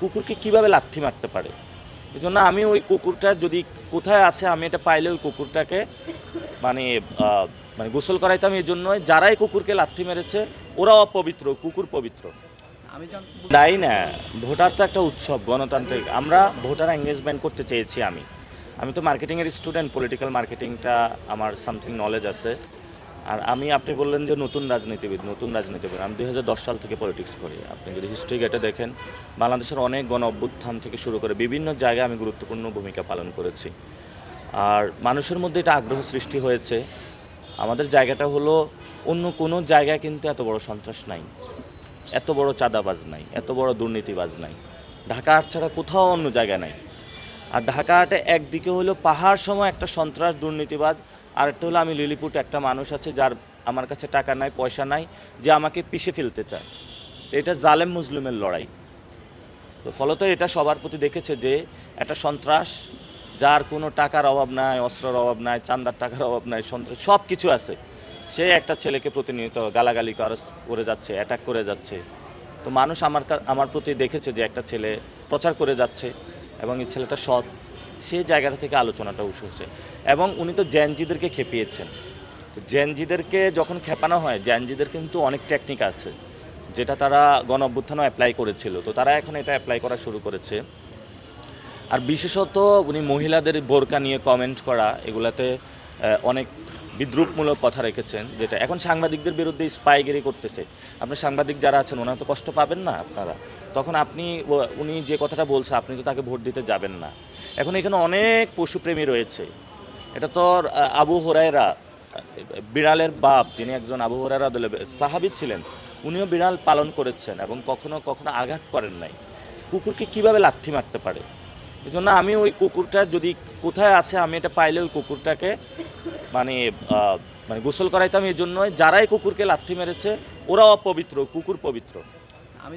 কুকুরকে কিভাবে লাথি মারতে পারে। এই জন্য আমি ওই কুকুরটা যদি কোথায় আছে আমি এটা পাইলে ওই কুকুরটাকে মানে মানে গোসল করাইতাম। এই জন্যই যারাই কুকুরকে লাথি মেরেছে ওরা অপবিত্র, কুকুর পবিত্র। আমি তাই না, ভোটার তো একটা উৎসব, গণতান্ত্রিক। আমরা ভোটার এঙ্গেজমেন্ট করতে চেয়েছি। আমি তো মার্কেটিংয়ের স্টুডেন্ট, পলিটিক্যাল মার্কেটিংটা আমার সামথিং নলেজ আছে। আর আপনি বললেন যে নতুন রাজনীতিবিদ। আমি 2010 সাল থেকে পলিটিক্স করি। আপনি যদি হিস্ট্রি ঘেঁটে দেখেন, বাংলাদেশের অনেক গণ অভ্যুত্থান থেকে শুরু করে বিভিন্ন জায়গায় আমি গুরুত্বপূর্ণ ভূমিকা পালন করেছি। আর মানুষের মধ্যে এটা আগ্রহ সৃষ্টি হয়েছে। আমাদের জায়গাটা হলো, অন্য কোনো জায়গায় কিন্তু এত বড় সন্ত্রাস নাই, এত বড় চাঁদাবাজ নাই, এত বড় দুর্নীতিবাজ নাই। ঢাকা আট ছাড়া কোথাও অন্য জায়গা নাই। আর ঢাকা আটে একদিকে হলো পাহাড় সময় একটা সন্ত্রাস দুর্নীতিবাজ, আর একটা হলো আমি লিলিপুট একটা মানুষ আছে যার আমার কাছে টাকা নাই, পয়সা নাই, যে আমাকে পিষে ফেলতে চায়। তো এটা জালেম মুজলুমের লড়াই। তো ফলত এটা সবার প্রতি দেখেছে যে একটা সন্ত্রাস, যার কোনো টাকার অভাব নাই, অস্ত্রের অভাব নাই, চাঁদার টাকার অভাব নাই, সন্ত্রাস সব কিছু আছে, সে একটা ছেলেকে প্রতিনিয়ত গালাগালি করে যাচ্ছে, অ্যাটাক করে যাচ্ছে। তো মানুষ আমার প্রতি দেখেছে যে একটা ছেলে প্রচার করে যাচ্ছে এবং এই ছেলেটা সৎ, সেই জায়গাটা থেকে আলোচনাটা উঠেছে। এবং উনি তো জেনজিদেরকে খেপিয়েছেন। তো জেনজিদেরকে যখন খেপানো হয়, জেনজিদের কিন্তু অনেক টেকনিক আছে, যেটা তারা গণ অভ্যুত্থানও অ্যাপ্লাই করেছিল। তো তারা এখন এটা অ্যাপ্লাই করা শুরু করেছে। আর বিশেষত উনি মহিলাদের বোরকা নিয়ে কমেন্ট করা, এগুলাতে অনেক বিদ্রূপমূলক কথা রেখেছেন, যেটা এখন সাংবাদিকদের বিরুদ্ধে স্পাইগিরি করতেছে। আপনি সাংবাদিক যারা আছেন ওনারা তো কষ্ট পাবেন না আপনারা, তখন উনি যে কথাটা বলছে আপনি তো তাকে ভোট দিতে যাবেন না। এখন এখানে অনেক পশুপ্রেমী রয়েছে। এটা তো আবু হুরায়রা, বিড়ালের বাপ, যিনি একজন আবু হুরায়রা সাহাবী ছিলেন, উনিও বিড়াল পালন করেছেন এবং কখনো কখনো আঘাত করেন নাই। কুকুরকে কিভাবে লাথি মারতে পারে। এই জন্য আমি ওই কুকুরটা যদি কোথায় আছে আমি এটা পাইলে ওই কুকুরটাকে মানে মানে গোসল করাইতাম। এই জন্যই যারাই কুকুরকে লাথি মেরেছে ওরা অপবিত্র, কুকুর পবিত্র। আমি